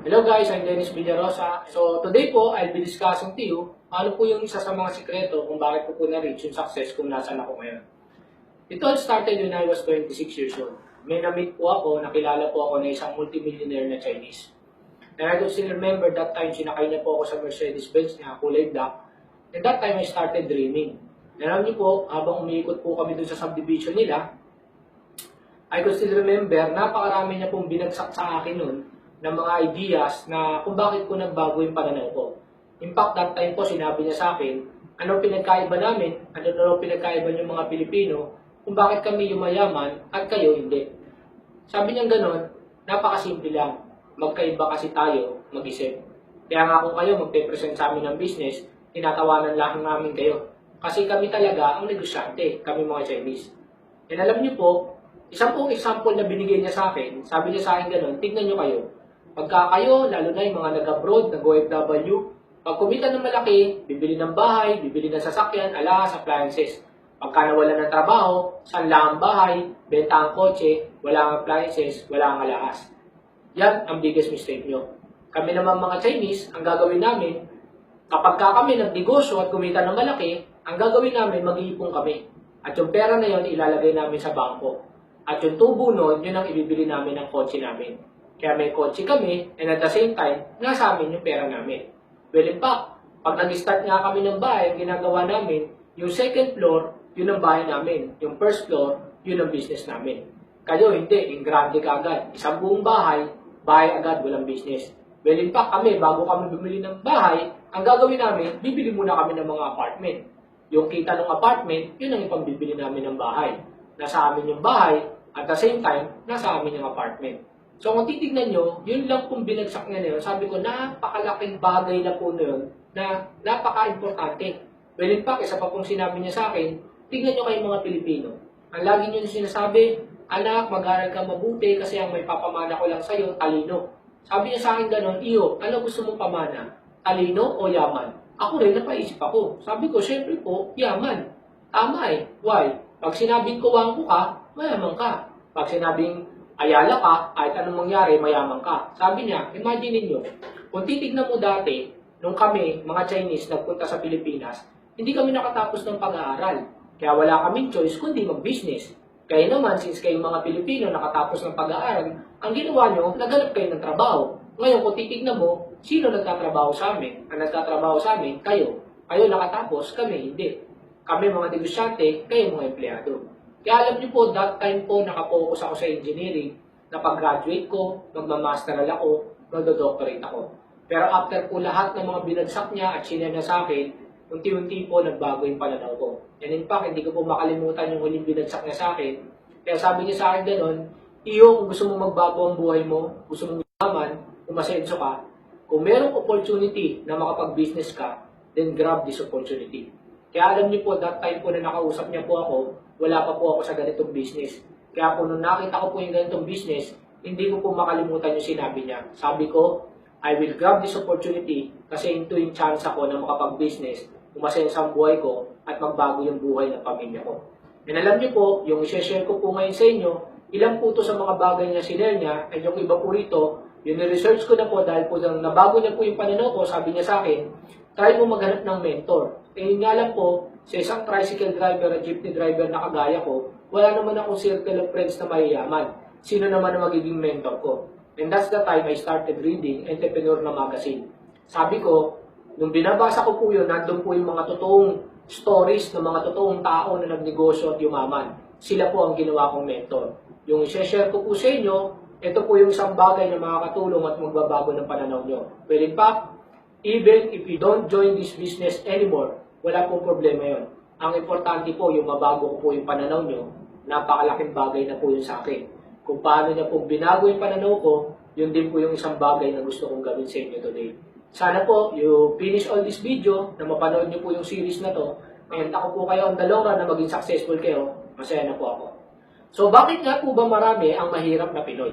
Hello guys, I'm Dennis Villarosa. So today po, I'll be discussing to you ano po yung isa sa mga sikreto kung bakit ko po na-reach yung success kung nasaan ako ngayon. It all started when I was 26 years old. May na-meet po ako, nakilala po ako na isang multimillionaire na Chinese. And I can still remember that time, sinakay niya po ako sa Mercedes-Benz niya, kulay black. And that time, I started dreaming. And alam niyo po, habang umiikot po kami dun sa subdivision nila, I could still remember, napakarami niya pong binagsak sa akin nun ng mga ideas na kung bakit ko nagbago yung pananaw ko. In fact, that time po, sinabi niya sa akin, ano pinagkaiba namin, ano pinagkaiba yung mga Pilipino, kung bakit kami yumayaman at kayo hindi. Sabi niya gano'n, napakasimple lang. Magkaiba kasi tayo mag-isip. Kaya nga kung kayo magpe-present sa amin ng business, tinatawanan lang namin kayo. Kasi kami talaga ang negosyante, kami mga Chinese. And alam niyo po, isang pong example na binigay niya sa akin, sabi niya sa akin gano'n, tignan niyo kayo. Pagka kayo, lalo na yung mga nag-abroad, nag-OFW, pag kumita ng malaki, bibili ng bahay, bibili ng sasakyan, alahas, appliances. Pagka nawala ng trabaho, sanla ang bahay, benta ang kotse, wala ang appliances, wala ang alahas. Yan ang biggest mistake nyo. Kami naman mga Chinese, ang gagawin namin, kapag kami nagnegosyo at kumita ng malaki, ang gagawin namin, mag-iipon kami. At yung pera na yon ilalagay namin sa bangko. At yung tubo nun, yun ang ibibili namin ng kotse namin. Kaya may kotse kami, and at the same time, nasa amin yung pera namin. Well, in fact, pag nag-start nga kami ng bahay, ang ginagawa namin, yung second floor, yun ang bahay namin. Yung first floor, yun ang business namin. Kayo, hindi. Yung grande ka agad. Isang buong bahay, bahay agad, walang business. Well, in fact, kami, bago kami bumili ng bahay, ang gagawin namin, bibili muna kami ng mga apartment. Yung kita ng apartment, yun ang ipambibili namin ng bahay. Nasa amin yung bahay, at the same time, nasa amin yung apartment. So kung titignan nyo, yun lang kung binagsak niya na yun, sabi ko, napakalaking bagay na po na yun, na napaka-importante. Well, in fact, isa pa pong sinabi niya sa akin, tignan nyo kayong mga Pilipino. Ang lagi nyo sinasabi, anak, mag-aral ka mabuti kasi ang may papamana ko lang sa'yo, talino. Sabi niya sa akin gano'n, iyo, ano gusto mong pamana? Talino o yaman? Ako rin, napaisip ako. Sabi ko, syempre po, yaman. Tama eh. Why? Pag sinabing kuwangko ka, mayaman ka. Pag sinabing ayala ka, kahit anong mangyari, mayaman ka. Sabi niya, imagine niyo, kung titignan mo dati, nung kami, mga Chinese, nagpunta sa Pilipinas, hindi kami nakatapos ng pag-aaral. Kaya wala kaming choice kundi mag-business. Kaya naman, since kayong mga Pilipino nakatapos ng pag-aaral, ang ginawa nyo, naghanap kayo ng trabaho. Ngayon, kung titignan mo, sino nagtatrabaho sa amin? Ang nagtatrabaho sa amin, kayo. Kayo nakatapos, kami hindi. Kami mga negosyante, kayo mga empleyado. Kaya alam niyo po, that time po, nakapokus ako sa engineering, na pag-graduate ko, magmamasteral ako, magdo-doctorate ako. Pero after po lahat ng mga binagsak niya at sinare niya sa akin, unti-unti po nagbago yung pananaw ko. And in fact, hindi ko po makalimutan yung huling binagsak niya sa akin. Kaya sabi niya sa akin gano'n, iyo, kung gusto mong magbago ang buhay mo, gusto mong yaman, umasenso ka, kung merong opportunity na makapag-business ka, then grab this opportunity. Kaya alam niyo po, that time po na nakausap niya po ako, wala pa po ako sa ganitong business. Kaya po nung nakita ko po yung ganitong business, hindi ko po makalimutan yung sinabi niya. Sabi ko, I will grab this opportunity kasi ito yung chance ako na makapag-business, umasenso ang buhay ko at magbago yung buhay ng pamilya ko. And alam niyo po, yung i-share ko po ngayon sa inyo, ilang po ito sa mga bagay na sinare niya, at yung iba po rito, yung research ko na po dahil po nabago niya po yung pananaw ko, sabi niya sa akin, try mo maghanap ng mentor. Eh yun nga lang po, sa isang tricycle driver at jeepney driver na kagaya ko, wala naman akong circle of friends na mayayaman. Sino naman ang magiging mentor ko? And that's the time I started reading Entrepreneurial na magazine. Sabi ko, nung binabasa ko po yun, nandun po yung mga totoong stories ng mga totoong tao na nagnegosyo at yumaman. Sila po ang ginawa kong mentor. Yung i-share ko po sa inyo, ito po yung isang bagay na makakatulong at magbabago ng pananaw nyo. Well, in fact, even if you don't join this business anymore, wala pong problema yon. Ang importante po, yung mabago ko po yung pananaw nyo, napakalaking bagay na po yun sa akin. Kung paano niya po binago yung pananaw ko, yun din po yung isang bagay na gusto kong gawin sa inyo today. Sana po, you finish all this video, na mapanood nyo po yung series na to, and ako po kayo ang dalawang na maging successful kayo, masaya na po ako. So, bakit nga po ba marami ang mahirap na Pinoy?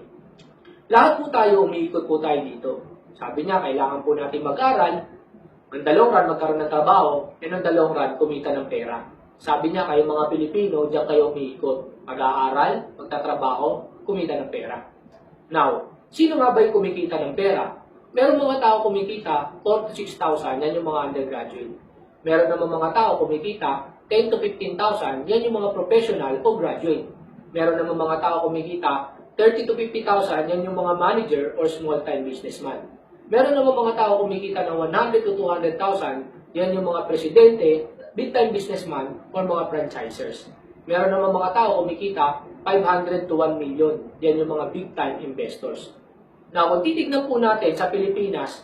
Lahat po tayo, umiikot po tayo dito. Sabi niya, kailangan po natin mag-aral, ang dalawang run magkaroon ng trabaho, and ang dalawang run kumita ng pera. Sabi niya, kayong mga Pilipino, diyan kayo umiikot. Mag-aaral, magtatrabaho, kumita ng pera. Now, sino nga ba yung kumikita ng pera? Meron mga tao kumikita 4 to 6,000, yan yung mga undergraduate. Meron naman mga tao kumikita 10 to 15,000, yan yung mga professional o graduate. Meron naman mga tao kumikita 30 to 50,000, yan yung mga manager or small-time businessman. Meron naman mga tao kumikita ng 100 to 200,000, yan yung mga presidente, big-time businessman, or mga franchisers. Meron naman mga tao kumikita 500 to 1 million, yan yung mga big-time investors. Now, kung titignan po natin sa Pilipinas,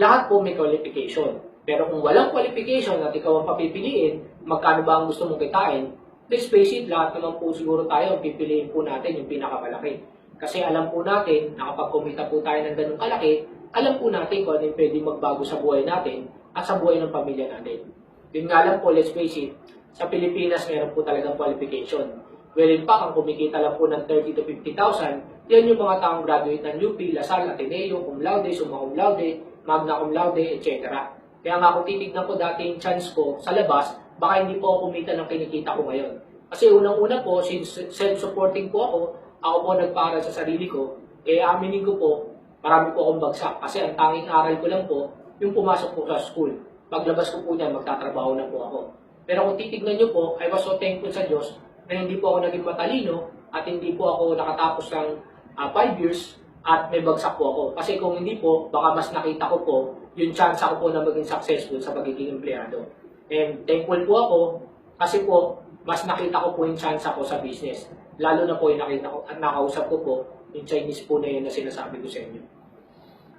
lahat po may qualification. Pero kung walang qualification at ikaw ang papipiliin, magkano ba ang gusto mong kitain, let's face it, lahat naman po siguro tayo, pipiliin po natin yung pinakamalaki. Kasi alam po natin na kapag kumita po tayo ng ganung kalaki, alam po natin kung ano yung pwede magbago sa buhay natin at sa buhay ng pamilya natin. Yun nga lang po, let's face it, sa Pilipinas meron po talagang qualification. Well, in fact, ang kumikita lang po ng 30 to 50,000, yan yung mga taong graduate ng UP, Lasal, Ateneo, cum laude, summa cum laude, magna cum laude, etc. Kaya nga kung titignan ko dati yung chance ko sa labas, baka hindi po ako kumita ng kinikita ko ngayon. Kasi unang-una po, since self-supporting po ako po nagpaaral sa sarili ko, aminin ko po, marami po akong bagsak. Kasi ang tanging aral ko lang po, yung pumasok po sa school. Paglabas ko po niyan, magtatrabaho na po ako. Pero kung titignan nyo po, I was so thankful sa Diyos na hindi po ako naging matalino at hindi po ako nakatapos ng 5 years at may bagsak po ako. Kasi kung hindi po, baka mas nakita ko po yung chance ako po na maging successful sa pagiging empleyado. And thankful po ako kasi po, mas nakita ko po yung chance ako sa business. Lalo na po yung nakita ko at nakausap ko po yung Chinese po na yun na sinasabi ko sa inyo.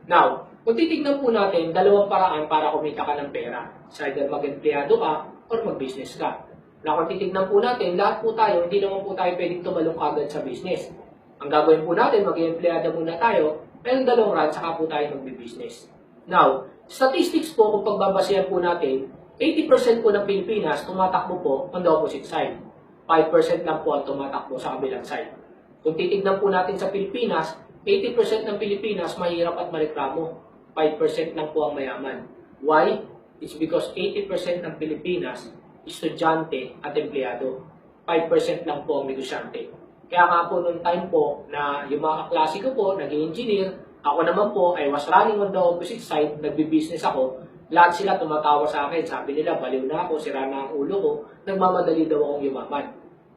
Now, kung titignan po natin, dalawang paraan para kumita ka ng pera. Sa either mag-empleyado ka or mag-business ka. Na kung titignan po natin, lahat po tayo, hindi naman po tayo pwedeng tumalong agad sa business. Ang gagawin po natin, mag-empleyado muna tayo, pero dalawang run, saka po tayo mag-business. Now, statistics po, kung pagbabasihan po natin, 80% po ng Pilipinas tumatakbo po on the opposite side. 5% lang po ang tumatakbo sa kabilang side. Kung titignan po natin sa Pilipinas, 80% ng Pilipinas mahirap at mareklamo. 5% lang po ang mayaman. Why? It's because 80% ng Pilipinas estudyante at empleyado. 5% lang po ang negosyante. Kaya nga po noong time po na yung mga kaklase ko po, nag-engineer, ako naman po, I was running on the opposite side, nagbi-business ako, lahat sila tumatawa sa akin, sabi nila, baliw na ako, sira na ang ulo ko, nagmamadali daw akong yumaman.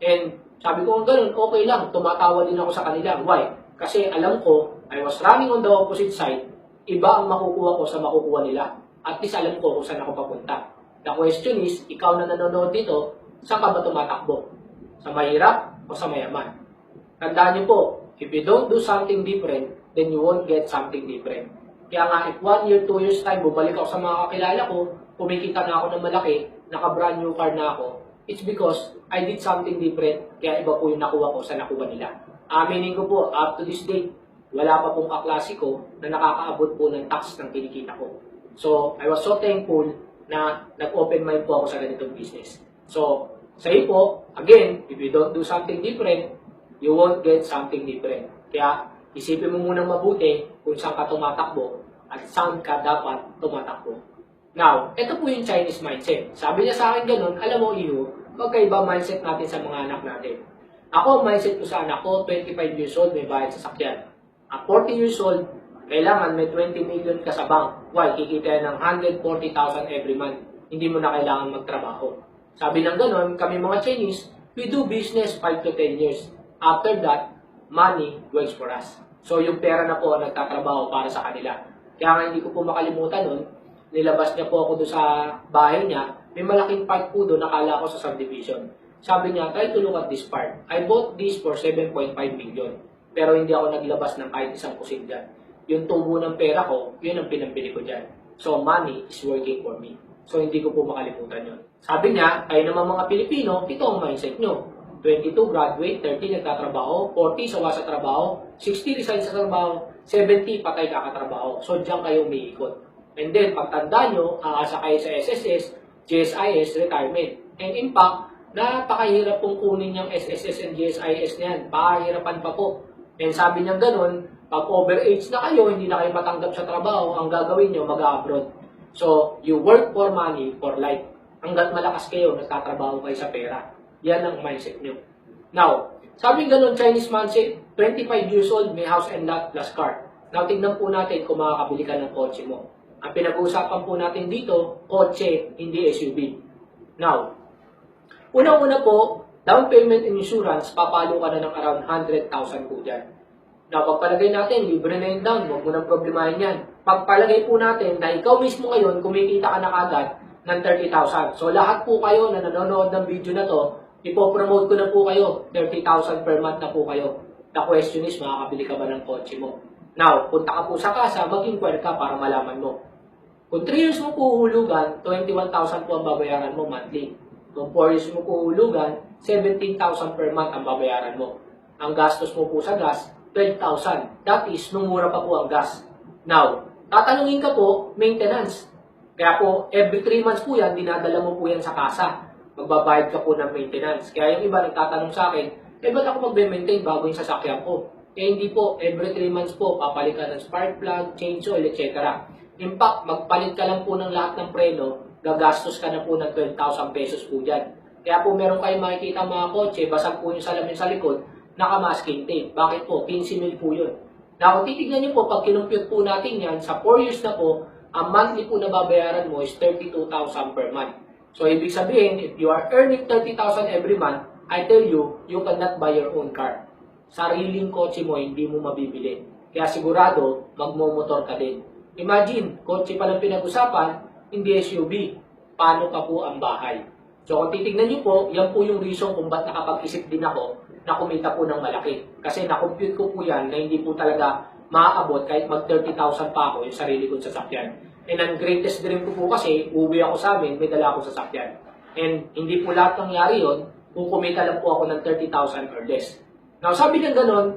And sabi ko, ganun, okay lang, tumatawa din ako sa kanila. Why? Kasi alam ko, I was running on the opposite side, iba ang makukuha ko sa makukuha nila. At least alam ko kung saan ako papunta. The question is, ikaw na nanonood dito, saan ka ba tumatakbo? Sa mahirap o sa mayaman? Tandaan niyo po, if you don't do something different, then you won't get something different. Kaya nga, if 1 year, 2 years time, bumalik ako sa mga kakilala ko, kumikita na ako ng malaki, naka-brand new car na ako, it's because I did something different, kaya iba po yung nakuha ko sa nakuha nila. Aminin ko po, up to this date, wala pa pong kaklase ko na nakakaabot po ng tax ng kinikita ko. So, I was so thankful na nag-open mind po ako sa ganitong business. So, sa iyo po, again, if you don't do something different, you won't get something different. Kaya, isipin mo munang mabuti kung saan ka tumatakbo at saan ka dapat tumatakbo. Now, ito po yung Chinese mindset. Sabi niya sa akin ganun, alam mo, Iho, magkaiba mindset natin sa mga anak natin. Ako, mindset ko sa anak ko, 25 years old, may bayad sa sakyan. At 40 years old, kailangan may 20 million ka sa bank. Why? Kikita ng 140,000 every month. Hindi mo na kailangan magtrabaho. Sabi ng ganun, kami mga Chinese, we do business 5 to 10 years. After that, money works for us. So, yung pera na po ang nagtatrabaho para sa kanila. Kaya nga hindi ko po makalimutan nun, nilabas niya po ako doon sa bahay niya, may malaking part po doon, nakala ko sa subdivision. Sabi niya, try to look at this part. I bought this for 7.5 million. Pero hindi ako naglabas ng kahit isang kusin dyan. Yung tubo ng pera ko, yun ang pinambili ko dyan. So, money is working for me. So, hindi ko po makalimutan yun. Sabi niya, kayo naman mga Pilipino, ito ang mindset nyo. 22 graduate, 30 nagtatrabaho, 40 sawa sa trabaho, 60 resign sa trabaho, 70 patay kakatrabaho. So, diyan kayo umiikot. And then, pagtanda nyo, aasa kayo sa SSS, GSIS, retirement. And in fact, napakahirap pong kunin yung SSS and GSIS na yan. Pakahirapan pa po. And sabi niya ganun, pag over-age na kayo, hindi na kayo matanggap sa trabaho, ang gagawin nyo, mag-abroad. So, you work for money, for life. Hanggat malakas kayo, nagtatrabaho kayo sa pera. Yan ang mindset nyo. Now, sabi ganun, Chinese mindset, 25 years old, may house and lot plus car. Now, tignan po natin kung makakabili ka ng kotse mo. Ang pinag-uusapan po natin dito, kotse, hindi SUV. Now, unang-una po, down payment and insurance, papalo ka na ng around 100,000 po dyan. Now, pagpalagay natin, libre na yung down, huwag mo nang problemahin yan. Pagpalagay po natin na ikaw mismo ngayon, kumikita ka na kagad ng 30,000. So, lahat po kayo na nanonood ng video na to, ipopromote ko na po kayo, 30,000 per month na po kayo. The question is, makakabili ka ba ng kotse mo? Now, punta ka po sa kasa, mag-inquire ka para malaman mo. Kung 3 years mo po hulugan, 21,000 po ang babayaran mo monthly. Kung 4 years mo po hulugan, 17,000 per month ang babayaran mo. Ang gastos mo po sa gas, 12,000. That is, nung mura pa po ang gas. Now, tatanungin ka po, maintenance. Kaya po, every 3 months po yan, dinadala mo po yan sa kasa. Magbabayad ka po ng maintenance. Kaya yung iba nagtatanong sa akin, ba't ako magbe-maintain bago yung sasakyan ko? Hindi po, every 3 months po, papalit ka ng spark plug, change oil, etc. In fact, magpalit ka lang po ng lahat ng preno, gagastos ka na po ng 12,000 pesos po dyan. Kaya po meron kayong makikita mga kotse, basag po yung salamin sa likod, naka-masking tape. Bakit po? 15,000 po yun. Na kung titignan nyo po, pag kinumpute po natin yan, sa 4 years na po, ang monthly po na babayaran mo is 32,000 per month. So, ibig sabihin, if you are earning 30,000 every month, I tell you, you cannot buy your own car. Sariling kotse mo, hindi mo mabibili. Kaya sigurado, magmomotor ka din. Imagine, kotse pa lang pinag-usapan, hindi SUV. Paano pa po ang bahay? So kung titignan niyo po, yan po yung reason kung ba't nakapag-isip din ako na kumita po ng malaki. Kasi na-compute ko po yan na hindi po talaga maaabot kahit mag 30,000 pa ako yung sarili kong sasakyan. And ang greatest dream ko po kasi, uwi ako sa amin, may dala akong sasakyan. And hindi po lahat nangyari yun kung kumita lang po ako ng 30,000 or less. Now, sabi niya ganun,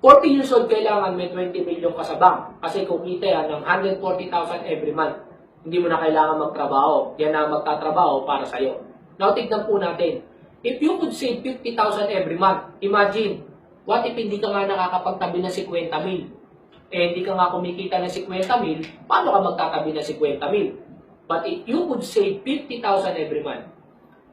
40 years old kailangan may 20 million ka sa bank. Kasi kung kita yan ng 140,000 every month, hindi mo na kailangan magtrabaho. Yan na magtatrabaho para sa'yo. Now, tignan po natin. If you could save 50,000 every month, imagine, what if hindi ka nga nakakapagtabi ng 50 mil? Hindi ka nga kumikita ng 50 mil, paano ka magtatabi ng 50 mil? But if you could save 50,000 every month,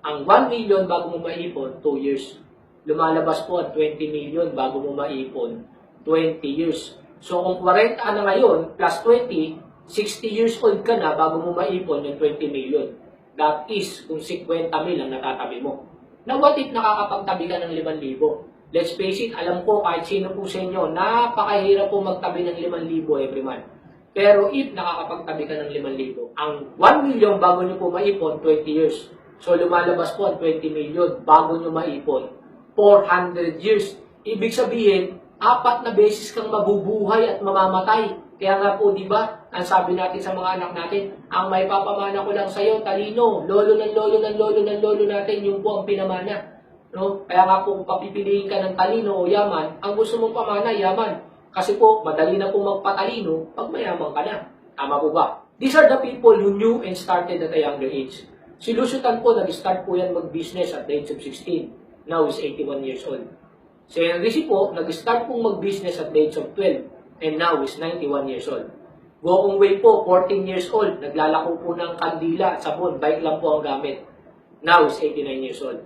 ang 1 million bago mo maipon, 2 years. Lumalabas po ang 20 million bago mo maipon, 20 years. So kung 40 na ngayon, plus 20, 60 years old ka na bago mo maipon yung 20 million. That is, kung 50 mil ang natatabi mo. Now what if nakakapagtabi ka ng 5,000? Let's face it, alam ko kahit sino po sa inyo, napakahirap po magtabi ng 5,000 every month. Pero if nakakapagtabi ka ng 5,000, ang 1 million bago nyo po maipon, 20 years. So lumalabas po ang 20 million bago nyo maipon, 400 years. Ibig sabihin, 4 na beses kang mabubuhay at mamamatay. Kaya nga po, di ba, ang sabi natin sa mga anak natin, ang may papamana ko lang sa'yo, talino, lolo ng lolo ng lolo ng lolo natin, yung po ang pinamana. No? Kaya nga po, kung papipiliin ka ng talino o yaman, ang gusto mong pamana, yaman. Kasi po, madali na po magpatalino pag mayaman ka na. Tama po ba? These are the people who knew and started at a younger age. Si Lusutan po, nag-start po yan mag-business at the age of 16. Now is 81 years old. Si Henry po, nag-start pong mag-business at the age of 12 and now is 91 years old. Gokong Wei po, 14 years old, naglalako po ng kandila at sabon, bike lang po ang gamit. Now is 89 years old.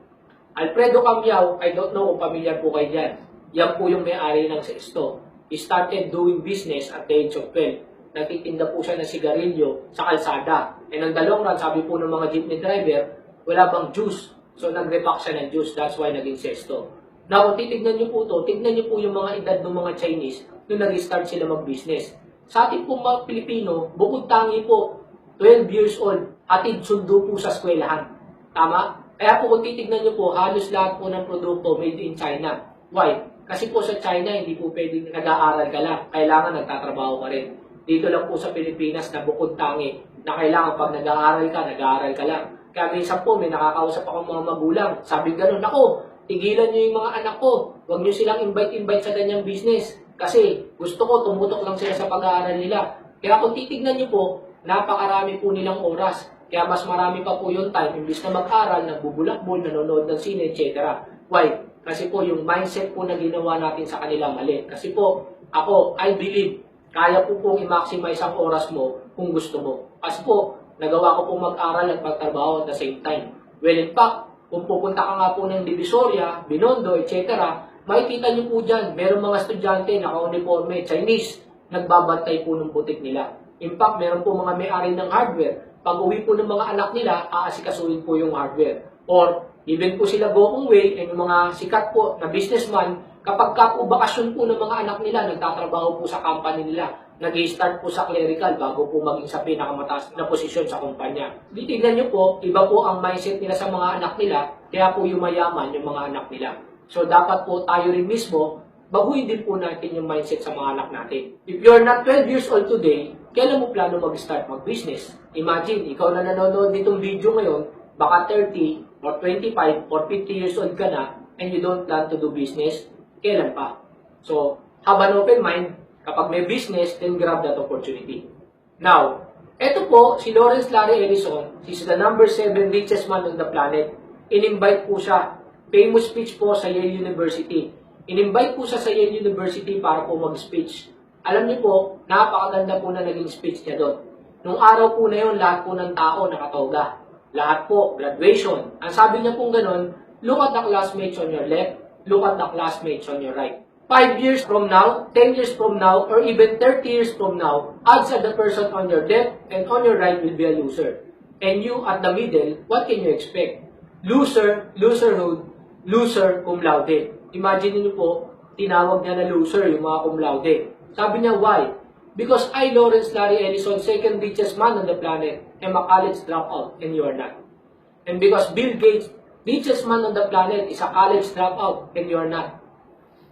Alfredo Cambiao, I don't know kung pamilyar po kayo dyan. Yan po yung may-ari ng Sesto. He started doing business at the age of 12. Nagtitinda po siya ng sigarilyo sa kalsada. And ang dalawang run, sabi po ng mga jeepney driver, wala bang juice. So, nag-repack siya ng juice. That's why naging Sesto. Now, kung titignan nyo po ito, tignan nyo po yung mga edad ng mga Chinese nung nag-start sila mag-business. Sa ating pong mga Pilipino, bukod tangi po, 12 years old, hatid sundo po sa eskwelahan. Tama? Kaya po kung titignan nyo po, halos lahat po ng produkto made in China. Why? Kasi po sa China, hindi po pwedeng nag-aaral ka lang. Kailangan nagtatrabaho ka rin. Dito lang po sa Pilipinas na bukod tangi, na kailangan pag nag-aaral ka lang. Kaya minsan po, may nakakausap akong mga magulang. Sabi gano'n, ako, tigilan nyo yung mga anak ko. Huwag nyo silang invite sa ganyang business. Kasi gusto ko, tumutok lang sila sa pag-aaral nila. Kaya kung titignan nyo po, napakarami po nilang oras. Kaya mas marami pa po yung time, imbis na mag-aral, nagbubulakbol, nanonood ng sine, etc. Why? Kasi po yung mindset po na ginawa natin sa kanila mali. Kasi po, ako, I believe, kaya po pong i-maximize ang oras mo kung gusto mo. Kasi po, nagawa ko pong mag-aral at magtrabaho at the same time. Well, in fact, kung pupunta ka nga po ng Divisoria, Binondo, etc., makikita nyo po dyan, merong mga estudyante, naka-uniforme, Chinese, nagbabantay po ng butik nila. In fact, meron po mga may-ari ng hardware. Pag uwi po ng mga anak nila, aasikasuhin po yung hardware. Or, even po sila going away, and yung mga sikat po na businessman, kapag ka po bakasyon po ng mga anak nila, nagtatrabaho po sa company nila, nag-i-start po sa clerical bago po maging sa pinakamataas na posisyon sa kumpanya. Tignan nyo po, iba po ang mindset nila sa mga anak nila, kaya po yumayaman yung mga anak nila. So dapat po tayo rin mismo, baguhin din po natin yung mindset sa mga anak natin. If you're not 12 years old today, kailan mo plano mag-start mag-business? Imagine, ikaw na nanonood nitong video ngayon, baka 30 or 25 or 50 years old ka na, and you don't plan to do business, kailan pa? So, have an open mind. Kapag may business, then grab that opportunity. Now, eto po, si Lawrence Larry Ellison, he's the number 7 richest man on the planet. In-invite po siya. Famous speech po sa Yale University. In-invite po siya sa Yale University para po mag-speech. Alam niyo po, napakaganda po na naging speech niya doon. Nung araw po na yun, lahat po ng tao nakatoga. Lahat po, graduation. Ang sabi niya pong ganun, look at the classmates on your left, look at the classmates on your right. 5 years from now, 10 years from now, or even 30 years from now, odds are the person on your left and on your right will be a loser. And you at the middle, what can you expect? Loser, loserhood, loser cum laude. Imagine niyo po, tinawag niya na loser yung mga cum laude. Sabi niya, why? Because I, Lawrence Larry Ellison, second richest man on the planet, am a college dropout and you are not. And because Bill Gates, richest man on the planet, is a college dropout and you are not.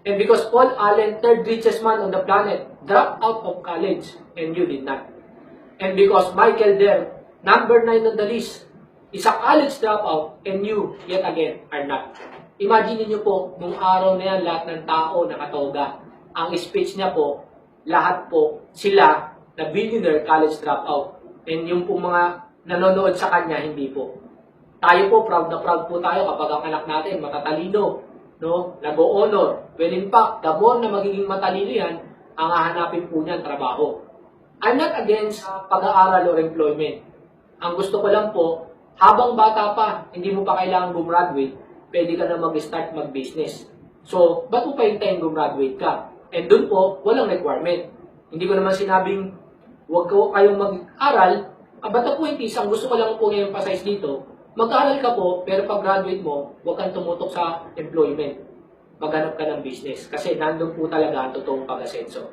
And because Paul Allen, third richest man on the planet, dropped out of college and you did not. And because Michael Dell, number 9 on the list, is a college dropout and you, yet again, are not. Imagine niyo po, nung araw na yan, lahat ng tao nakatoga. Ang speech niya po, lahat po, sila na billionaire college dropout. And yung po mga nanonood sa kanya, hindi po. Tayo po, proud na proud po tayo kapag ang anak natin matatalino, no? Nag-o-honor. Well, in fact, the more na magiging matalino yan, ang hahanapin po niyan trabaho. I'm not against pag-aaral or employment. Ang gusto ko lang po, habang bata pa, hindi mo pa kailangan gumraduate, pwede ka na mag-start mag-business. So, ba't mo pa hintayin gumraduate ka? And dun po, walang requirement. Hindi ko naman sinabing, huwag kayong mag-aral. But the point is, ang gusto ko lang po i-emphasize dito, mag-aaral ka po, pero pag graduate mo, huwag kang tumutok sa employment. Maghanap ka ng business. Kasi nandun po talaga ang totoong pag-asenso.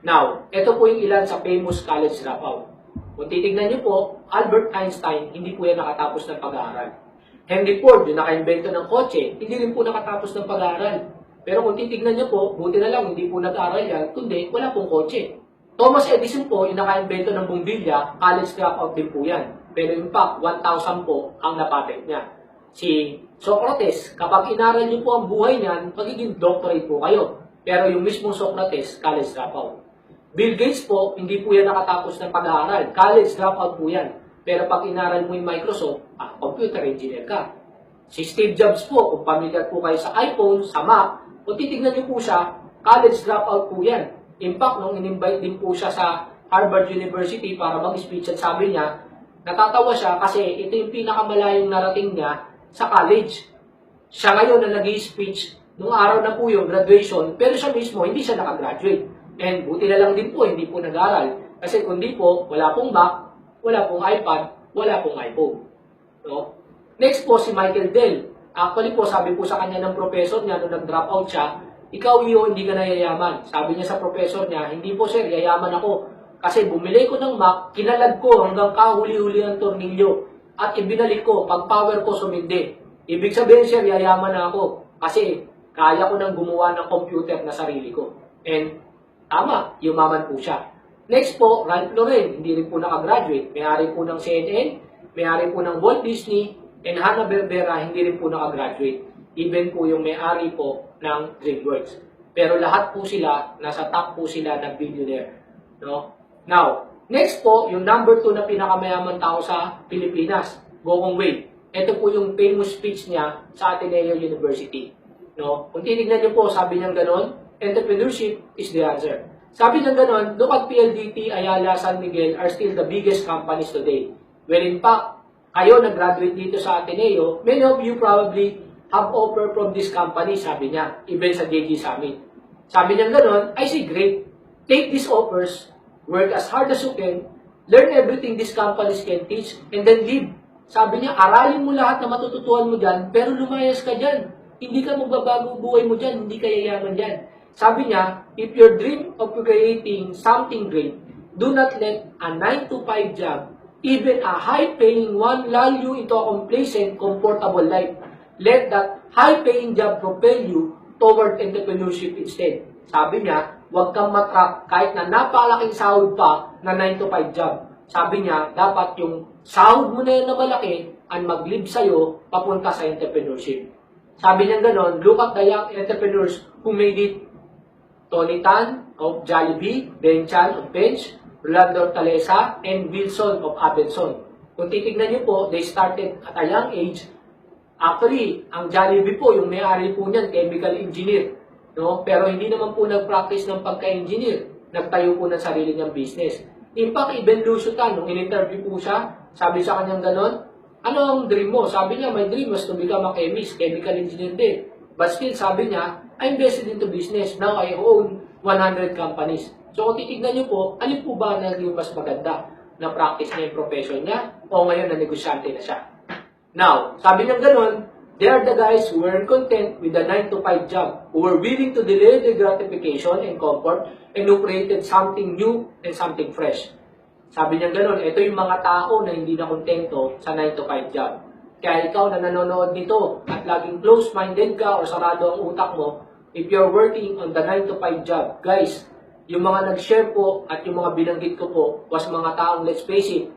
Now, ito po yung ilan sa famous college dropout. Kung titignan niyo po, Albert Einstein, hindi po yan nakatapos ng pag-aaral. Henry Ford, yung naka-invento ng kotse, hindi rin po nakatapos ng pag-aaral. Pero kung titignan niyo po, buti na lang hindi po nag-aaral yan, kundi wala pong kotse. Thomas Edison po, yung naka-invento ng bumbilya, college dropout din po yan. Pero in fact, 1,000 po ang napatent niya. Si Socrates, kapag inaral niyo po ang buhay niyan, magiging doctorate po kayo. Pero yung mismong Socrates, college dropout. Bill Gates po, hindi po yan nakatapos ng pag-aaral. College dropout po yan. Pero pag inaral mo yung Microsoft, computer engineer ka. Si Steve Jobs po, kung pamilyar po kayo sa iPhone, sa Mac, kung titignan niyo po siya, college dropout po yan. In fact, nung in-invite din po siya sa Harvard University para mag-speech at sabi niya, natatawa siya kasi ito yung pinakamalayong narating niya sa college. Siya ngayon na nag-i-speech, nung araw na po yung graduation, pero siya mismo, hindi siya nakagraduate. And buti na lang din po, hindi po nag-aral. Kasi kundi po, wala pong Mac, wala pong iPad, wala pong iPhone. No? Next po, si Michael Dell. Actually po, sabi po sa kanya ng professor niya, nung nag-drop out siya, ikaw iyo, hindi ka na yayaman. Sabi niya sa professor niya, hindi po sir, yayaman ako. Kasi bumili ko ng Mac, kinalad ko hanggang kahuli-huli ang tornilyo. At ibinalik ko, pag power ko sumindi. Ibig sabihin sir, yayaman na ako. Kasi kaya ko nang gumawa ng computer na sarili ko. And tama, yumaman po siya. Next po, Ralph Lauren, hindi rin po nakagraduate. May-ari po ng CNN, may-ari po ng Walt Disney, and Hanna-Barbera, hindi rin po nakagraduate. Even po yung may-ari po ng DreamWorks. Pero lahat po sila, nasa top po sila na billionaire. No? Now, next po, yung number 2 na pinakamayaman tao sa Pilipinas, Gokong Wei. Ito po yung famous speech niya sa Ateneo University. No? Kung tinignan niyo po, sabi niya gano'n, entrepreneurship is the answer. Sabi niya gano'n, look at PLDT, Ayala, San Miguel are still the biggest companies today. Well, in fact, kayo nag-graduate dito sa Ateneo, many of you probably have offer from this company, sabi niya, even sa JG Summit. Sabi niya gano'n, I say great. take these offers, work as hard as you can, learn everything these companies can teach, and then leave. Sabi niya, aralin mo lahat na matututuan mo dyan, pero lumayas ka dyan. Hindi ka magbabago buhay mo dyan, hindi ka yayaman dyan. Sabi niya, if your dream of creating something great, do not let a 9 to 5 job, even a high-paying one, lull you into a complacent, comfortable life. Let that high-paying job propel you toward entrepreneurship instead. Sabi niya, huwag kang matrap kahit na napakalaking sahod pa na 9 to 5 job. Sabi niya, dapat yung sahod mo na yun na malaki ang mag-lead sa'yo papunta sa entrepreneurship. Sabi niya gano'n, look at the young entrepreneurs who made it. Tony Tan of Jollibee, Ben Chan of Bench, Rolando Talesa, and Wilson of Abenson. Kung titignan niyo po, they started at a young age. Actually, ang Jollibee po, yung may-ari po niyan, chemical engineer. No? Pero hindi naman po nag-practice ng pagka-engineer. Nagtayo po ng sarili niyang business. In fact, even Lucio Tan, nung in-interview po siya, sabi sa kanyang ganon, ano ang dream mo? Sabi niya, my dream was to become a chemist, chemical engineer din. But still, sabi niya, I invested into business. Now, I own 100 companies. So, kung titignan niyo po, alin po ba naging mas maganda na practice niya yung profession niya o ngayon na negosyante na siya? Now, sabi niya gano'n, they are the guys who were content with the 9 to 5 job, who were willing to delay the gratification and comfort, and who created something new and something fresh. Sabi niya gano'n, ito yung mga tao na hindi na kontento sa 9 to 5 job. Kaya ikaw na nanonood nito at laging close-minded ka o sarado ang utak mo, if you're working on the 9 to 5 job, guys, yung mga nag-share po at yung mga binanggit ko po was mga taong, let's face it,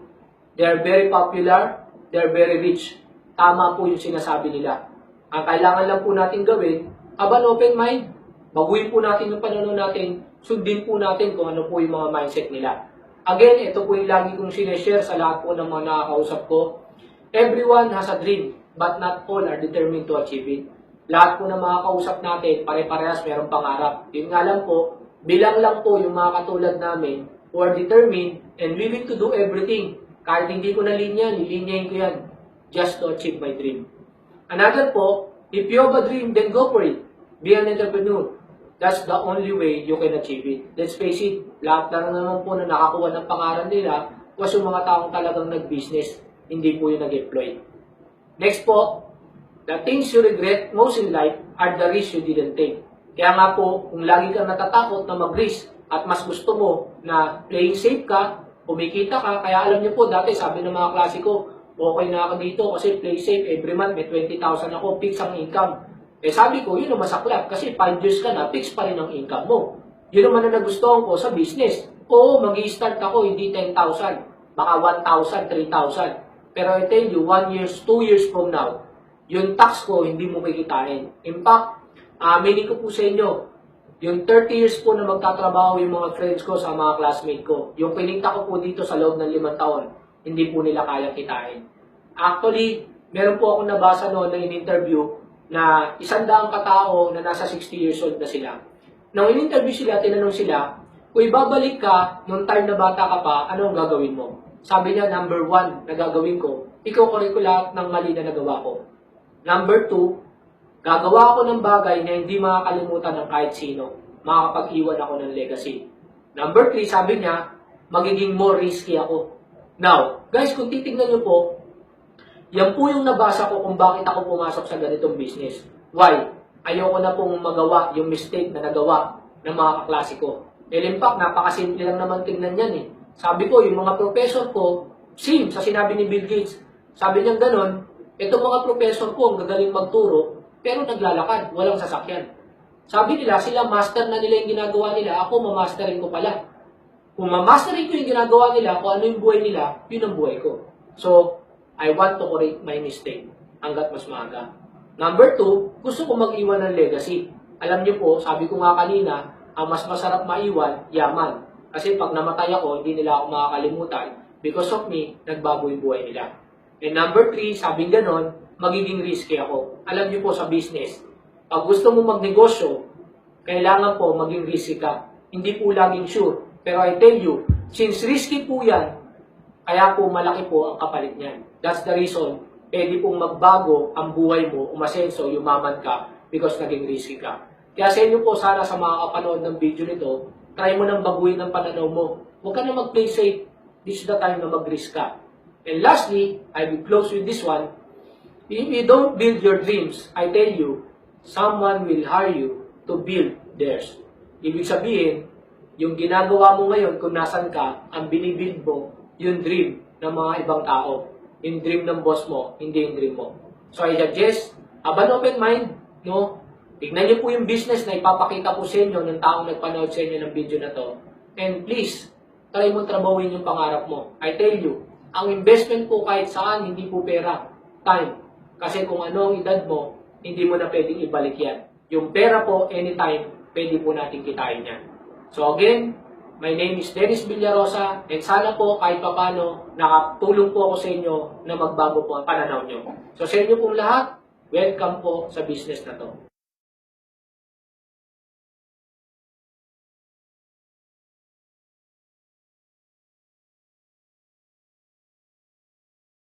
they're very popular, they're very rich. Tama po yung sinasabi nila. Ang kailangan lang po natin gawin, have an open mind. Baguhin po natin yung pananaw natin, sundin po natin kung ano po yung mga mindset nila. Again, ito po yung lagi kong sineshare sa lahat po ng mga nakakausap ko. Everyone has a dream, but not all are determined to achieve it. Lahat po ng mga kausap natin, pare-parehas mayroong pangarap. Yun nga lang po, bilang lang po yung mga katulad namin who are determined and willing to do everything. Kahit hindi ko na linya, nilinyahin ko yan just to achieve my dream. Another po, if you have a dream, then go for it. Be an entrepreneur. That's the only way you can achieve it. Let's face it, lahat na naman po na nakakuha ng pangalan nila was yung mga taong talagang nag-business, hindi po yung nag-employ. Next po, the things you regret most in life are the risks you didn't take. Kaya nga po, kung lagi kang natatakot na mag-risk at mas gusto mo na playing safe ka, kumikita ka, kaya alam niyo po dati sabi ng mga klasiko, okay na ako dito kasi play safe, every month may 20,000 ako, fix ang income. Eh sabi ko, yun ang masaklap kasi 5 years ka na, fix pa rin ang income mo. Yun naman ang nagustuhan ko sa business. Oo, mag-i-start ako, hindi 10,000, baka 1,000, 3,000. Pero I tell you, 1 year, 2 years from now, yung tax ko, hindi mo kikitain. In fact, meaning ko po sa inyo, yung 30 years po na magtatrabaho yung mga friends ko sa mga classmate ko, yung pinita ko po dito sa loob ng 5 taon, hindi po nila kayang kitain. Actually, meron po akong nabasa noon na in-interview na 100 katao na nasa 60 years old na sila. Nang in-interview sila, tinanong sila, kung ibabalik ka nung time na bata ka pa, ano ang gagawin mo? Sabi niya, number 1 na gagawin ko, iko-correct ko lahat ng mali na nagawa ko. Number 2, gagawa ako ng bagay na hindi makakalimutan ng kahit sino. Makakapag-iwan ako ng legacy. Number 3, sabi niya, magiging more risky ako. Now, guys, kung titignan niyo po, yan po yung nabasa ko kung bakit ako pumasok sa ganitong business. Why? Ayoko na pong magawa yung mistake na nagawa ng mga kaklase ko. In fact, napakasimple lang naman tingnan yan eh. Sabi ko, yung mga professor ko, same sa sinabi ni Bill Gates. Sabi niya ganon, itong mga professor ko ang gagaling magturo, pero naglalakad, walang sasakyan. Sabi nila, sila master na nila yung ginagawa nila, ako mamasterin ko pala. Kung mamasterin ko yung ginagawa nila, kung ano yung buhay nila, yun ang buhay ko. So, I want to correct my mistake hanggat mas maaga. Number 2, gusto ko mag-iwan ng legacy. Alam niyo po, sabi ko nga kanina, ang mas masarap maiwan, yaman. Kasi pag namatay ako, hindi nila ako makakalimutan. Because of me, nagbago yung buhay nila. And number 3, sabing ganon, magiging risky ako. Alam niyo po sa business, pag gusto mo magnegosyo, kailangan po maging risky ka. Hindi po laging sure. Pero I tell you, since risky po yan, kaya po malaki po ang kapalit niyan. That's the reason, pwede pong magbago ang buhay mo, umasenso, yumaman ka, because naging risky ka. Kaya sa inyo po, sana sa mga kapanood ng video nito, try mo nang baguhin ang pananaw mo. Huwag ka na mag-play safe. This is the time na mag-risk ka. And lastly, I will close with this one. If you don't build your dreams, I tell you, someone will hire you to build theirs. Ibig sabihin, yung ginagawa mo ngayon kung nasan ka, ang binibuild mo, yung dream ng mga ibang tao. Yung dream ng boss mo, hindi yung dream mo. So I suggest, have an open mind, no? Tignan niyo po yung business na ipapakita po sa inyo ng taong nagpanood sa inyo ng video na to. And please, try mo trabahuin yung pangarap mo. I tell you, ang investment po kahit saan, hindi po pera, time. Kasi kung ano ang edad mo, hindi mo na pwedeng ibalik yan. Yung pera po, anytime, pwede po natin kitain yan. So again, my name is Dennis Villarosa, and sana po kahit papano, nakatulong po ako sa inyo na magbago po ang pananaw nyo. So sa inyo pong lahat, welcome po sa business na to.